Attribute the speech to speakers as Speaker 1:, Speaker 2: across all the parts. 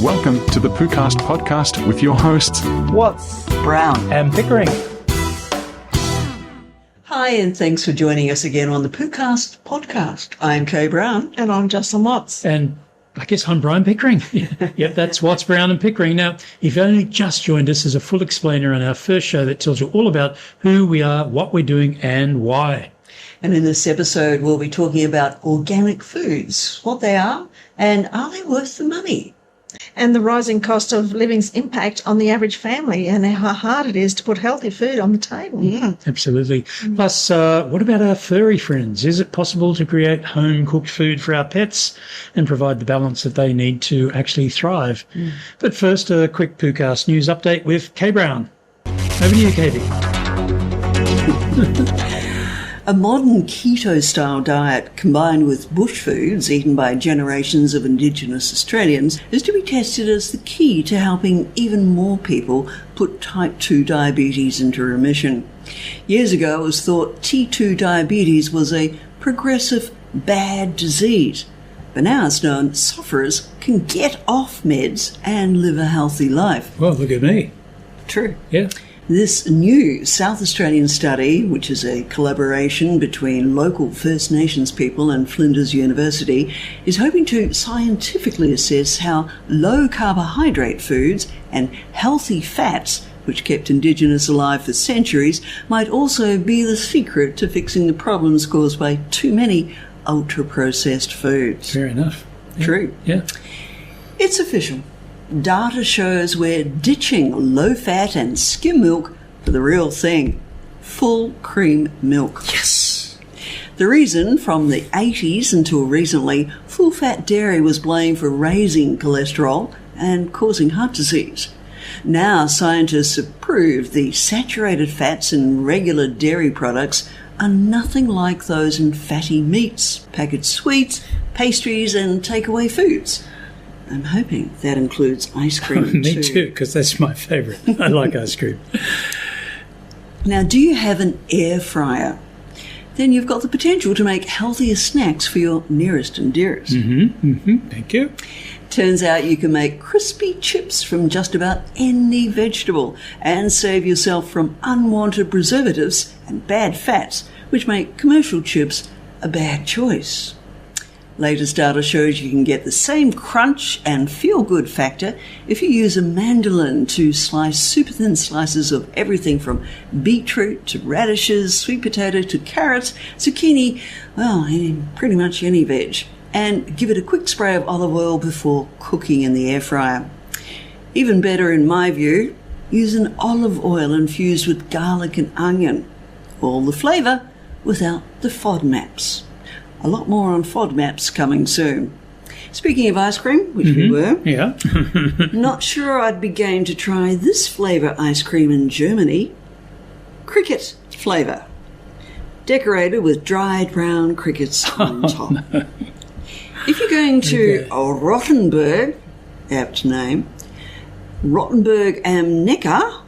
Speaker 1: Welcome to the PooCast podcast with your hosts,
Speaker 2: Browne
Speaker 3: and Pickering.
Speaker 2: Hi, and thanks for joining us again on the PooCast podcast. I'm Kaye Browne.
Speaker 4: And I'm Jocelyn Watts.
Speaker 3: And I guess I'm Brian Pickering. Yep, that's Watts, Browne and Pickering. Now, if you only just joined us, as a full explainer on our first show that tells you all about who we are, what we're doing, and why.
Speaker 2: And in this episode, we'll be talking about organic foods, what they are, and are they worth the money?
Speaker 4: And the rising cost of living's impact on the average family and how hard it is to put healthy food on the table.
Speaker 3: Absolutely. Plus, what about our furry friends? Is it possible to create home-cooked food for our pets and provide the balance that they need to actually thrive? But first, a quick PooCast news update with Kaye Browne. Over to you, Kaye.
Speaker 2: A modern keto-style diet combined with bush foods eaten by generations of Indigenous Australians is to be tested as the key to helping even more people put type 2 diabetes into remission. Years ago, it was thought T2 diabetes was a progressive bad disease, but now it's known sufferers can get off meds and live a healthy life.
Speaker 3: Well, look at me.
Speaker 2: True.
Speaker 3: Yeah.
Speaker 2: This new South Australian study, which is a collaboration between local First Nations people and Flinders University, is hoping to scientifically assess how low-carbohydrate foods and healthy fats, which kept Indigenous alive for centuries, might also be the secret to fixing the problems caused by too many ultra-processed foods.
Speaker 3: Fair enough. Yeah.
Speaker 2: True.
Speaker 3: Yeah. It's
Speaker 2: official. Data shows we're ditching low-fat and skim milk for the real thing, full cream milk.
Speaker 3: Yes!
Speaker 2: The reason, from the 80s until recently, full-fat dairy was blamed for raising cholesterol and causing heart disease. Now scientists have proved the saturated fats in regular dairy products are nothing like those in fatty meats, packaged sweets, pastries and takeaway foods. I'm hoping that includes ice cream
Speaker 3: Me too, because that's my favourite. I like ice cream.
Speaker 2: Now, do you have an air fryer? Then you've got the potential to make healthier snacks for your nearest and dearest.
Speaker 3: Thank you.
Speaker 2: Turns out you can make crispy chips from just about any vegetable and save yourself from unwanted preservatives and bad fats, which make commercial chips a bad choice. Latest data shows you can get the same crunch and feel-good factor if you use a mandolin to slice super thin slices of everything from beetroot to radishes, sweet potato to carrots, zucchini, well, pretty much any veg, and give it a quick spray of olive oil before cooking in the air fryer. Even better, in my view, use an olive oil infused with garlic and onion. All the flavour without the FODMAPs. A lot more on FODMAPs coming soon. Speaking of ice cream, which we were,
Speaker 3: yeah.
Speaker 2: Not sure I'd be game to try this flavour ice cream in Germany. Cricket flavour. Decorated with dried brown crickets on top. No. If you're going to Rottenburg, apt name, Rottenburg am Neckar,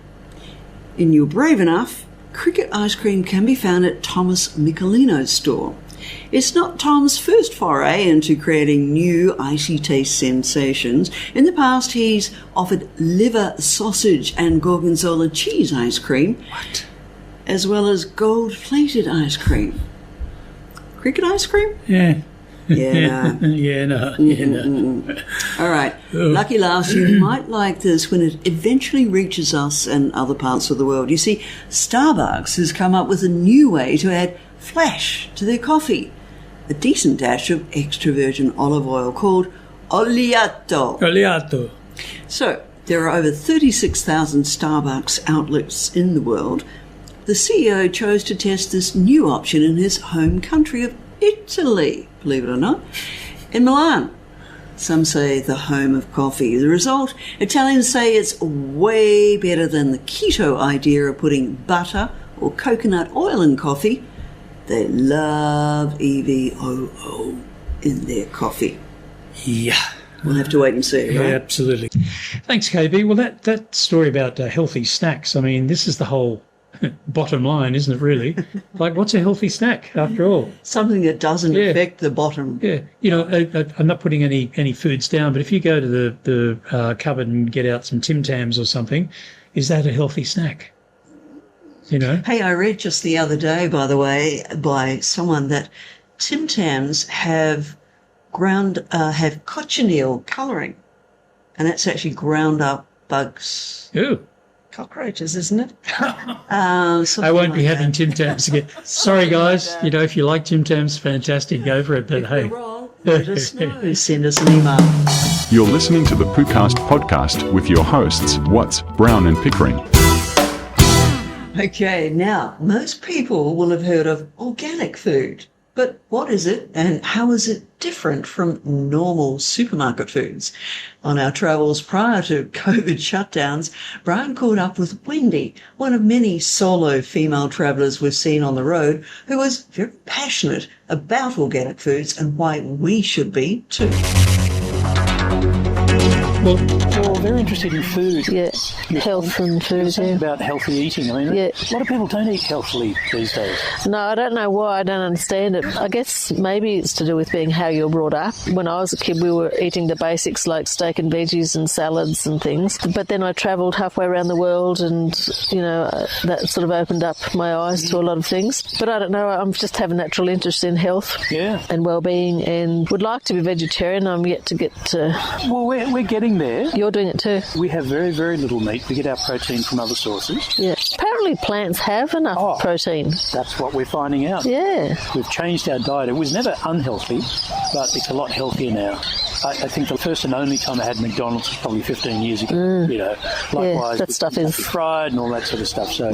Speaker 2: and you're brave enough, cricket ice cream can be found at Thomas Michelino's store. It's not Tom's first foray into creating new icy taste sensations. In the past, he's offered liver sausage and gorgonzola cheese ice cream.
Speaker 3: What?
Speaker 2: As well as gold-plated ice cream. Cricket ice cream?
Speaker 3: Yeah.
Speaker 2: Yeah, no.
Speaker 3: no.
Speaker 2: All right. Lucky laughs, you might like this when it eventually reaches us and other parts of the world. You see, Starbucks has come up with a new way to add flash to their coffee. A decent dash of extra virgin olive oil called oleato.
Speaker 3: Oleato.
Speaker 2: So, there are over 36,000 Starbucks outlets in the world. The CEO chose to test this new option in his home country of Italy, believe it or not, in Milan. Some say the home of coffee. The result, Italians say it's way better than the keto idea of putting butter or coconut oil in coffee. They love EVOO in their coffee.
Speaker 3: Yeah.
Speaker 2: We'll have to wait and see, right?
Speaker 3: Yeah, absolutely. Thanks, KB. Well, that story about healthy snacks, I mean, this is the whole bottom line, isn't it, really? Like, what's a healthy snack, after all?
Speaker 2: Something that doesn't affect the bottom.
Speaker 3: Yeah. You know, I'm not putting any foods down, but if you go to the cupboard and get out some Tim Tams or something, is that a healthy snack? You know?
Speaker 2: Hey, I read just the other day, by the way, by someone that Tim Tams have cochineal colouring, and that's actually ground up bugs.
Speaker 3: Ooh.
Speaker 4: Cockroaches, isn't it?
Speaker 3: I won't be having Tim Tams again. Sorry, guys. You know, if you like Tim Tams, fantastic, go for it. But
Speaker 2: If
Speaker 3: hey,
Speaker 2: we're wrong, let us know. Send us an email.
Speaker 1: You're listening to the PooCast podcast with your hosts, Browne and Pickering.
Speaker 2: Okay, now, most people will have heard of organic food. But what is it and how is it different from normal supermarket foods? On our travels prior to COVID shutdowns, Brian caught up with Wendy, one of many solo female travellers we've seen on the road, who was very passionate about organic foods and why we should be too.
Speaker 5: Well, you're very interested in food.
Speaker 6: Yeah, health and food, yeah.
Speaker 5: About healthy eating. I mean, a lot of people don't eat healthily these days.
Speaker 6: No, I don't know why. I don't understand it. I guess maybe it's to do with being how you're brought up. When I was a kid, we were eating the basics like steak and veggies and salads and things. But then I travelled halfway around the world and, you know, that sort of opened up my eyes to a lot of things. But I don't know. I'm just have a natural interest in health and well-being and would like to be vegetarian. I'm yet to get to...
Speaker 5: Well, we're getting there.
Speaker 6: You're doing it too.
Speaker 5: We have very, very little meat. We get our protein from other sources.
Speaker 6: Yeah. Apparently plants have enough protein.
Speaker 5: That's what we're finding out.
Speaker 6: Yeah.
Speaker 5: We've changed our diet. It was never unhealthy, but it's a lot healthier now. I think the first and only time I had McDonald's was probably 15 years ago. You know, likewise,
Speaker 6: that stuff is
Speaker 5: fried and all that sort of stuff. So,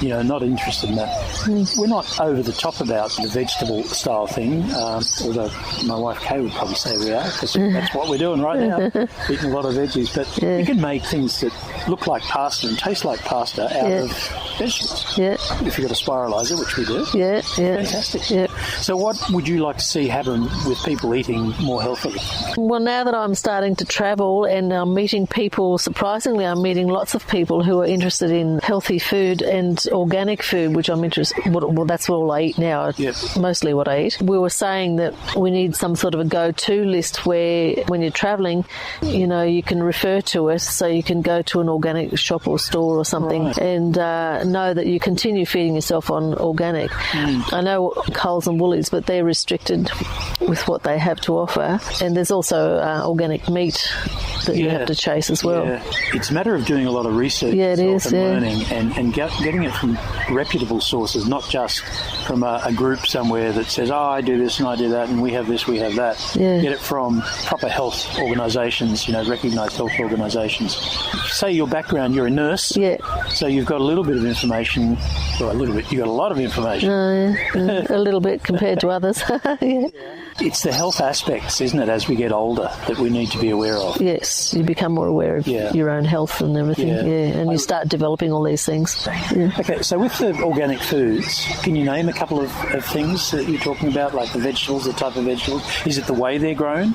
Speaker 5: you know, not interested in that. We're not over the top about the vegetable style thing, although my wife Kaye would probably say we are, because that's what we're doing right now, eating a lot of veggies. But we can make things that look like pasta and taste like pasta out of vegetables.
Speaker 6: Yeah.
Speaker 5: If you've got a spiralizer, which we do.
Speaker 6: Yeah.
Speaker 5: Fantastic.
Speaker 6: Yeah.
Speaker 5: So what would you like to see happen with people eating more healthily?
Speaker 6: Well, now that I'm starting to travel and I'm meeting people, surprisingly, I'm meeting lots of people who are interested in healthy food and organic food, which I'm interested. Well, that's all I eat now. Mostly what I eat. We were saying that we need some sort of a go-to list where, when you're travelling, you know, you can refer to it, so you can go to an organic shop or store or something and know that you continue feeding yourself on organic. I know Coles and Woolies, but they're restricted with what they have to offer, and there's also organic meat that you have to chase as well.
Speaker 5: Yeah. It's a matter of doing a lot of research and learning and getting it from reputable sources, not just from a group somewhere that says, oh, I do this and I do that and we have this, we have that.
Speaker 6: Yeah.
Speaker 5: Get it from proper health organisations, you know, recognised health organisations. Say your background, you're a nurse, so you've got a little bit of information, or a little bit, you've got a lot of information.
Speaker 6: A little bit compared to others.
Speaker 5: It's the health aspects, isn't it, as we get older, that we need to be aware of.
Speaker 6: Yes, you become more aware of your own health and everything, and you start developing all these things.
Speaker 5: Okay, so with the organic foods, can you name a couple of things that you're talking about, like the vegetables, the type of vegetables? Is it the way they're grown?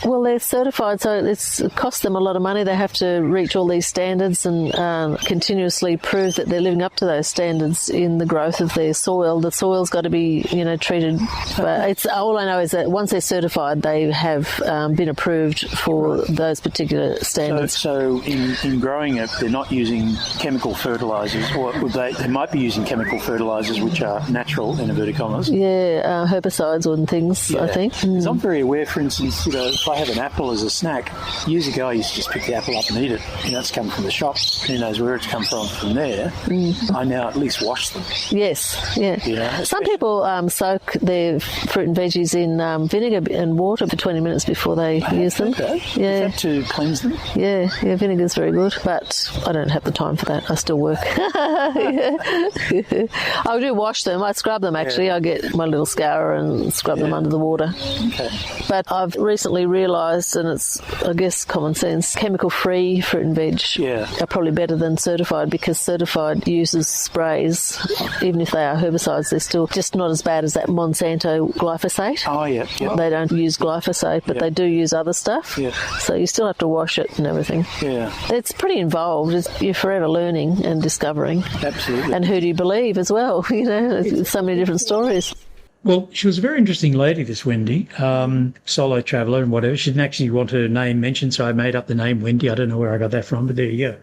Speaker 6: Well, they're certified, so it costs them a lot of money. They have to reach all these standards and continuously prove that they're living up to those standards in the growth of their soil. The soil's got to be, you know, treated. But it's all I know is that once they're certified, they have been approved for those particular standards.
Speaker 5: So in growing it, they're not using chemical fertilisers, or they might be using chemical fertilisers, which are natural, in inverted commas.
Speaker 6: Yeah, herbicides and things, I think.
Speaker 5: Because I'm very aware, for instance, you know, if I have an apple as a snack, years ago I used to just pick the apple up and eat it. You know, it's come from the shop. Who knows where it's come from there. I now at least wash them.
Speaker 6: Yes, yeah.
Speaker 5: You know,
Speaker 6: some people soak their fruit and veggies in vinegar and water for 20 minutes before they use them.
Speaker 5: Okay.
Speaker 6: Yeah.
Speaker 5: Is that to cleanse them?
Speaker 6: Yeah, vinegar's very good, but I don't have the time for that. I still work. I do wash them. I scrub them, actually. I get my little scourer and scrub them under the water.
Speaker 5: Okay.
Speaker 6: But I've recently realised, and it's, I guess, common sense, chemical-free fruit and veg are probably better than certified, because certified uses sprays. Even if they are herbicides, they're still just not as bad as that Monsanto glyphosate.
Speaker 5: Oh, yeah.
Speaker 6: They don't use glyphosate, but they do use other stuff.
Speaker 5: Yeah.
Speaker 6: So you still have to wash it and everything.
Speaker 5: Yeah.
Speaker 6: It's pretty involved. You're forever learning and discovering.
Speaker 5: Absolutely.
Speaker 6: And who do you believe as well? There's so many different stories.
Speaker 3: Well, she was a very interesting lady, this Wendy, solo traveller and whatever. She didn't actually want her name mentioned, so I made up the name Wendy. I don't know where I got that from, but there you go.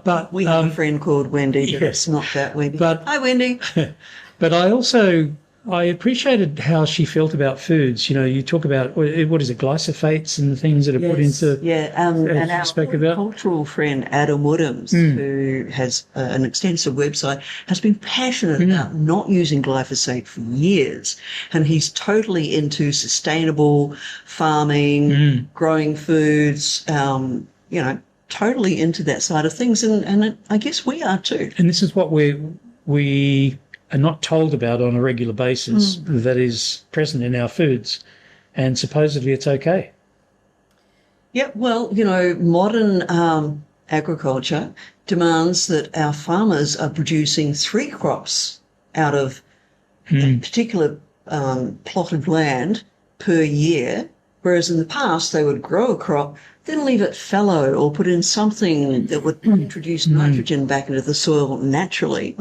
Speaker 3: But
Speaker 2: We have a friend called Wendy, but it's not that Wendy. Hi, Wendy.
Speaker 3: But I appreciated how she felt about foods. You talk about, what is it, glyphosates and things that are put into...
Speaker 2: and our cultural friend Adam Woodhams, who has an extensive website, has been passionate about not using glyphosate for years. And he's totally into sustainable farming, growing foods, totally into that side of things. And I guess we are too.
Speaker 3: And this is what we are not told about on a regular basis that is present in our foods, and supposedly it's okay.
Speaker 2: Yeah, well, modern agriculture demands that our farmers are producing 3 crops out of a particular plot of land per year, whereas in the past they would grow a crop, then leave it fallow or put in something that would introduce nitrogen back into the soil naturally.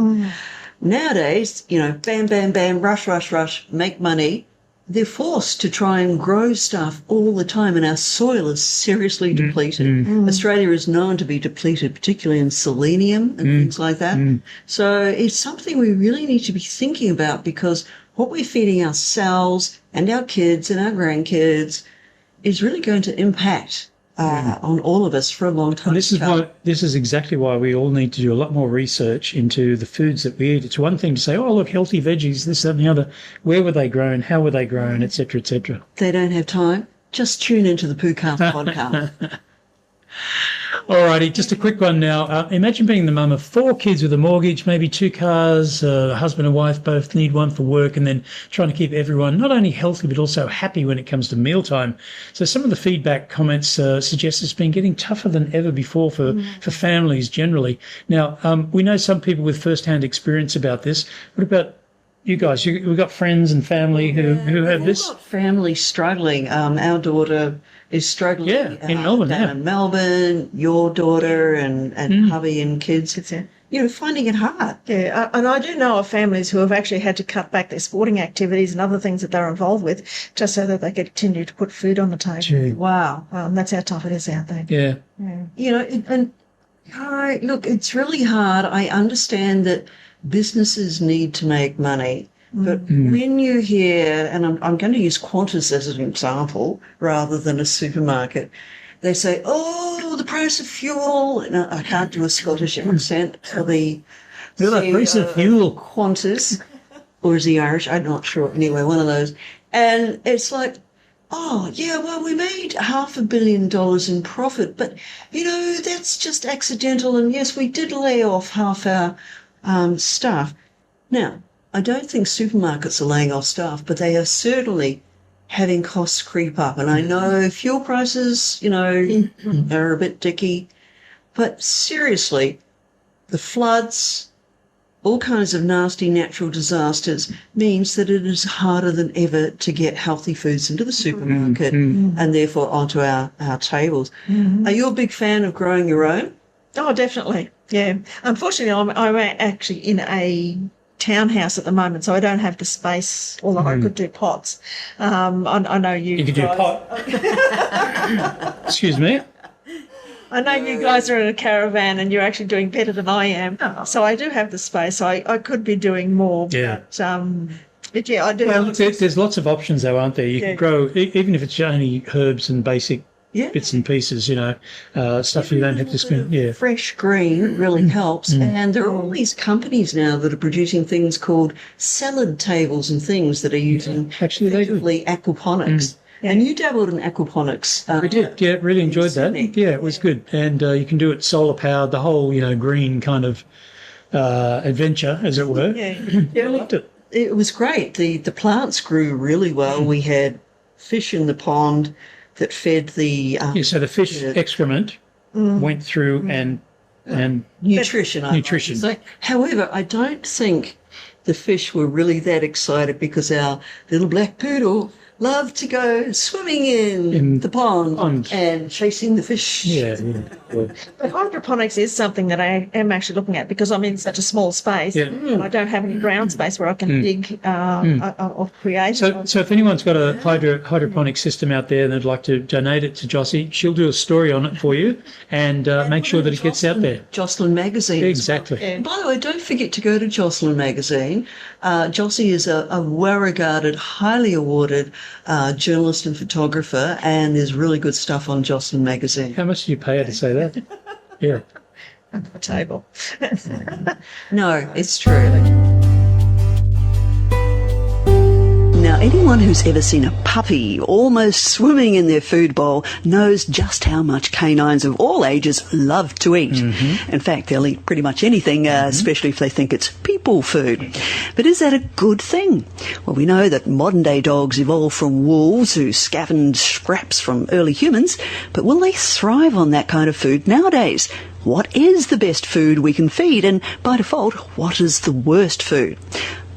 Speaker 2: Nowadays, bam, bam, bam, rush, rush, rush, make money. They're forced to try and grow stuff all the time, and our soil is seriously depleted. Australia is known to be depleted, particularly in selenium and things like that. So it's something we really need to be thinking about, because what we're feeding ourselves and our kids and our grandkids is really going to impact on all of us for a long time.
Speaker 3: And this is exactly why we all need to do a lot more research into the foods that we eat. It's one thing to say, oh, look, healthy veggies, this, that, and the other. Where were they grown? How were they grown? Et cetera, et cetera.
Speaker 2: They don't have time. Just tune into the PooCast podcast.
Speaker 3: All righty, just a quick one now. Imagine being the mum of 4 kids with a mortgage, maybe 2 cars, husband and wife both need one for work, and then trying to keep everyone not only healthy but also happy when it comes to mealtime. So some of the feedback comments suggest it's been getting tougher than ever before for families generally. Now, we know some people with first-hand experience about this. What about you guys? We've got friends and family who have this?
Speaker 2: We've got family struggling. Our daughter is struggling.
Speaker 3: In Melbourne,
Speaker 2: down in Melbourne, your daughter and hubby and kids, finding it hard.
Speaker 4: Yeah, and I do know of families who have actually had to cut back their sporting activities and other things that they're involved with just so that they could continue to put food on the table.
Speaker 3: Gee.
Speaker 2: Wow.
Speaker 4: That's how tough it is out there.
Speaker 3: Yeah.
Speaker 2: Look, it's really hard. I understand that businesses need to make money. But when you hear, and I'm going to use Qantas as an example rather than a supermarket, they say, oh, the price of fuel. And I can't do a Scottish accent for the
Speaker 3: price of fuel.
Speaker 2: Qantas, or is he Irish? I'm not sure. Anyway, one of those. And it's like, oh, yeah, well, we made $500 million in profit, but, that's just accidental. And yes, we did lay off half our staff. Now, I don't think supermarkets are laying off staff, but they are certainly having costs creep up. And I know fuel prices, are a bit dicky. But seriously, the floods, all kinds of nasty natural disasters means that it is harder than ever to get healthy foods into the supermarket and therefore onto our tables. Are you a big fan of growing your own?
Speaker 4: Oh, definitely. Yeah. Unfortunately, I'm actually in a townhouse at the moment, so I don't have the space, although I could do pots. I know you
Speaker 3: could do a pot. Excuse me?
Speaker 4: I know you guys are in a caravan and you're actually doing better than I am. So I do have the space. So I could be doing more.
Speaker 3: Yeah.
Speaker 4: But yeah, I do.
Speaker 3: Well, there's lots of options, though, aren't there? You can grow, even if it's only herbs and basic bits and pieces, stuff you don't have to spend.
Speaker 2: Fresh green really helps. And there are all these companies now that are producing things called salad tables and things that are using effectively aquaponics. And you dabbled in aquaponics.
Speaker 3: I did, really enjoyed that. Yeah, it was good. And you can do it solar powered, the whole, green kind of adventure, as it were. I loved it.
Speaker 2: It was great. The plants grew really well. We had fish in the pond that fed the...
Speaker 3: so the fish excrement went through and
Speaker 2: nutrition. However, I don't think the fish were really that excited because our little black poodle love to go swimming in the pond and chasing the fish.
Speaker 3: Yeah.
Speaker 4: But hydroponics is something that I am actually looking at because I'm in such a small space and I don't have any ground space where I can dig or create.
Speaker 3: So if anyone's got a hydroponic system out there and they'd like to donate it to Jossie, she'll do a story on it for you and make sure that it gets out there.
Speaker 2: Jocelyn Magazine.
Speaker 3: Exactly.
Speaker 2: Yeah. By the way, don't forget to go to Jocelyn Magazine. Jossie is a well-regarded, highly awarded journalist and photographer, and there's really good stuff on Jocelyn Magazine.
Speaker 3: How much do you pay her to say that? Yeah.
Speaker 4: Under the table.
Speaker 2: No, it's true. Now, anyone who's ever seen a puppy almost swimming in their food bowl knows just how much canines of all ages love to eat. In fact, they'll eat pretty much anything, especially if they think it's people food. But is that a good thing? Well, we know that modern-day dogs evolved from wolves who scavenged scraps from early humans, but will they thrive on that kind of food nowadays? What is the best food we can feed? And by default, what is the worst food?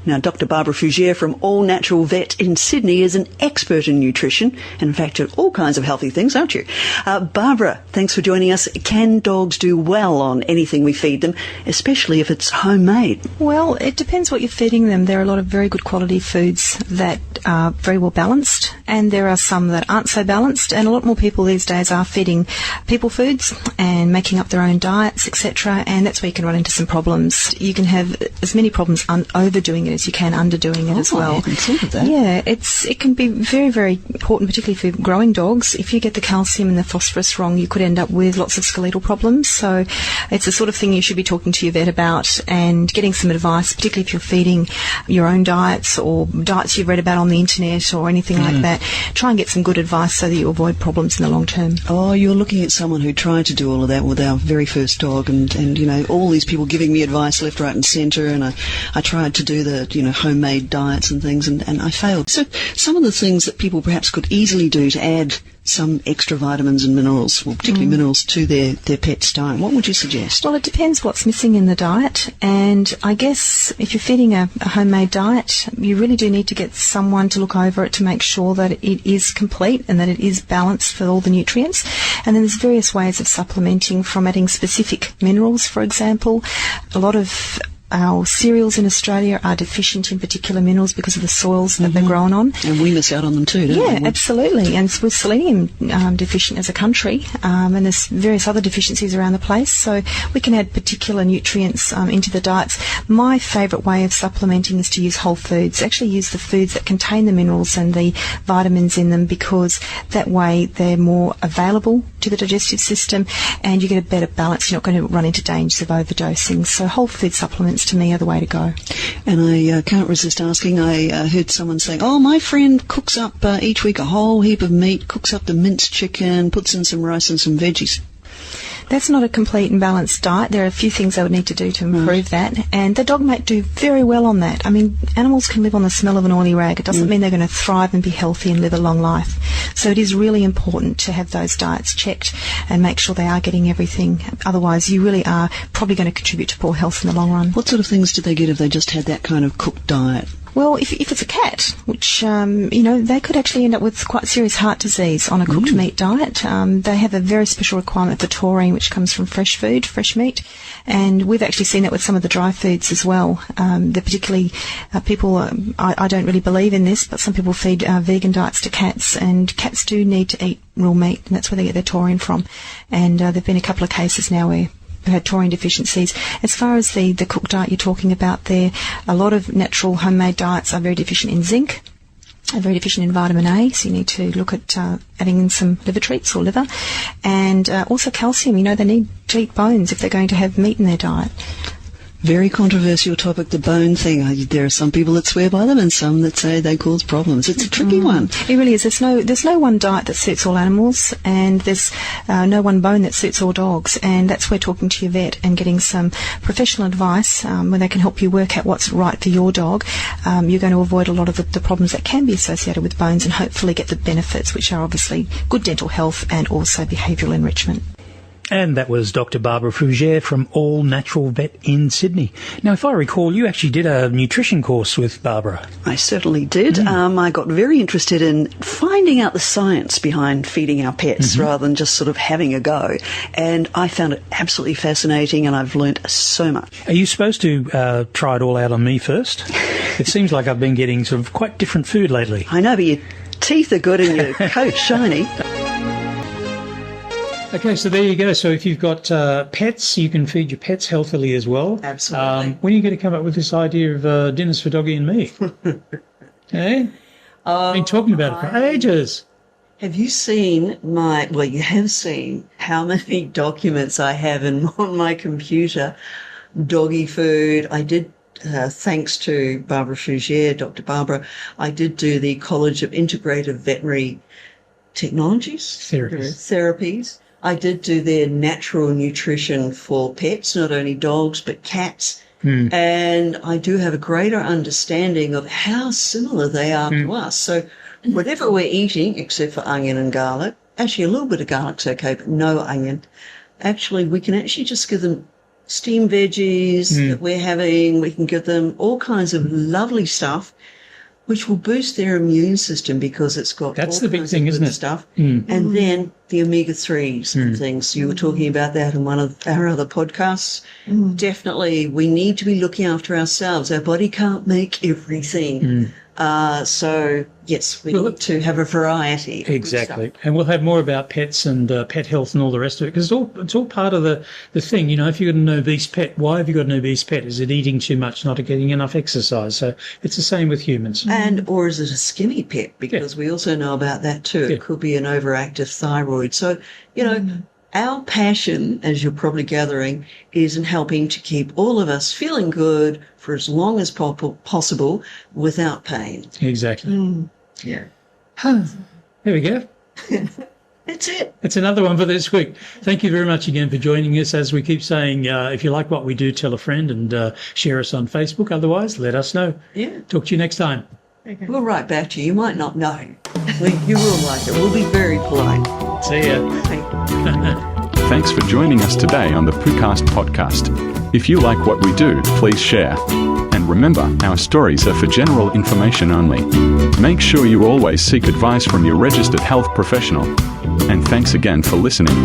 Speaker 2: Now, Dr. Barbara Fougere from All Natural Vet in Sydney is an expert in nutrition and, in fact, all kinds of healthy things, aren't you? Barbara, thanks for joining us. Can dogs do well on anything we feed them, especially if it's homemade?
Speaker 7: Well, it depends what you're feeding them. There are a lot of very good quality foods that are very well balanced, and there are some that aren't so balanced, and a lot more people these days are feeding people foods and making up their own diets, etc., and that's where you can run into some problems. You can have as many problems overdoing it as you can underdoing it as well.
Speaker 2: I hadn't thought of that.
Speaker 7: Yeah, it can be very, very important, particularly for growing dogs. If you get the calcium and the phosphorus wrong, you could end up with lots of skeletal problems. So it's the sort of thing you should be talking to your vet about and getting some advice, particularly if you're feeding your own diets or diets you've read about on the internet or anything like that. Try and get some good advice so that you avoid problems in the long term.
Speaker 2: Oh, you're looking at someone who tried to do all of that with our very first dog, and you know, all these people giving me advice left, right and centre, and I tried to do the, you know, homemade diets and things, and I failed. So some of the things that people perhaps could easily do to add some extra vitamins and minerals, well, particularly minerals, to their pet's diet, what would you suggest?
Speaker 7: Well, it depends what's missing in the diet, and I guess if you're feeding a homemade diet, you really do need to get someone to look over it to make sure that it is complete and that it is balanced for all the nutrients. And then there's various ways of supplementing, from adding specific minerals, for example. A lot of our cereals in Australia are deficient in particular minerals because of the soils that they're grown on.
Speaker 2: And we miss out on them too, don't we?
Speaker 7: Yeah, absolutely. And we're selenium deficient as a country, and there's various other deficiencies around the place. So we can add particular nutrients into the diets. My favourite way of supplementing is to use whole foods. Actually use the foods that contain the minerals and the vitamins in them, because that way they're more available to the digestive system and you get a better balance. You're not going to run into dangers of overdosing. So whole food supplements to me are the way to go.
Speaker 2: And I can't resist asking, I heard someone saying, oh, my friend cooks up each week a whole heap of meat, cooks up the minced chicken, puts in some rice and some veggies.
Speaker 7: That's not a complete and balanced diet. There are a few things they would need to do to improve that, and the dog might do very well on that. I mean, animals can live on the smell of an oily rag. It doesn't mean they're going to thrive and be healthy and live a long life. So it is really important to have those diets checked and make sure they are getting everything. Otherwise, you really are probably going to contribute to poor health in the long run.
Speaker 2: What sort of things do they get if they just had that kind of cooked diet?
Speaker 7: Well, if it's a cat, which, they could actually end up with quite serious heart disease on a cooked meat diet. They have a very special requirement for taurine, which comes from fresh food, fresh meat. And we've actually seen that with some of the dry foods as well. They're particularly people, I don't really believe in this, but some people feed vegan diets to cats, and cats do need to eat real meat, and that's where they get their taurine from. And there have been a couple of cases now where we've had taurine deficiencies. As far as the cooked diet you're talking about there, a lot of natural homemade diets are very deficient in zinc, are very deficient in vitamin A, so you need to look at adding in some liver treats or liver, and also calcium. They need to eat bones if they're going to have meat in their diet.
Speaker 2: Very controversial topic, the bone thing. There are some people that swear by them and some that say they cause problems. It's a tricky one.
Speaker 7: It really is. There's no one diet that suits all animals, and there's no one bone that suits all dogs. And that's where talking to your vet and getting some professional advice where they can help you work out what's right for your dog. You're going to avoid a lot of the problems that can be associated with bones and hopefully get the benefits, which are obviously good dental health and also behavioural enrichment.
Speaker 3: And that was Dr. Barbara Fougere from All Natural Vet in Sydney. Now, if I recall, you actually did a nutrition course with Barbara.
Speaker 2: I certainly did. I got very interested in finding out the science behind feeding our pets rather than just sort of having a go. And I found it absolutely fascinating, and I've learnt so much.
Speaker 3: Are you supposed to try it all out on me first? It seems like I've been getting sort of quite different food lately.
Speaker 2: I know, but your teeth are good and your coat's shiny.
Speaker 3: Okay, so there you go. So if you've got pets, you can feed your pets healthily as well.
Speaker 2: Absolutely.
Speaker 3: When are you going to come up with this idea of dinners for Doggy and me? Eh? I've been talking about it for ages.
Speaker 2: Have you seen you have seen how many documents I have on my computer, doggy food. I did, thanks to Barbara Fougere, Dr. Barbara, I did do the College of Integrative Veterinary Therapies. I did do their natural nutrition for pets, not only dogs, but cats. And I do have a greater understanding of how similar they are to us. So whatever we're eating, except for onion and garlic, actually a little bit of garlic's okay, but no onion, actually we can actually just give them steamed veggies that we're having. We can give them all kinds of lovely stuff, which will boost their immune system because it's got
Speaker 3: That's
Speaker 2: all
Speaker 3: the big
Speaker 2: kinds
Speaker 3: thing,
Speaker 2: of
Speaker 3: isn't
Speaker 2: good
Speaker 3: it?
Speaker 2: stuff. And then the omega-3s and things. You were talking about that in one of our other podcasts. Definitely, we need to be looking after ourselves. Our body can't make everything. So, yes, we need to have a variety.
Speaker 3: Exactly. And we'll have more about pets and pet health and all the rest of it, because it's all part of the thing. You know, if you've got an obese pet, why have you got an obese pet? Is it eating too much, not getting enough exercise? So it's the same with humans.
Speaker 2: Or is it a skinny pet? Because we also know about that too. It could be an overactive thyroid. So, you know, our passion, as you're probably gathering, is in helping to keep all of us feeling good for as long as possible without pain.
Speaker 3: Exactly.
Speaker 2: Yeah.
Speaker 3: There we go.
Speaker 2: That's it.
Speaker 3: It's another one for this week. Thank you very much again for joining us. As we keep saying, if you like what we do, tell a friend and share us on Facebook. Otherwise, let us know.
Speaker 2: Yeah.
Speaker 3: Talk to you next time.
Speaker 2: Okay. We'll write back to you. You might not know. You will like it. We'll be very polite.
Speaker 3: See ya.
Speaker 1: Thanks for joining us today on the PooCast podcast. If you like what we do, please share. And remember, our stories are for general information only. Make sure you always seek advice from your registered health professional. And thanks again for listening.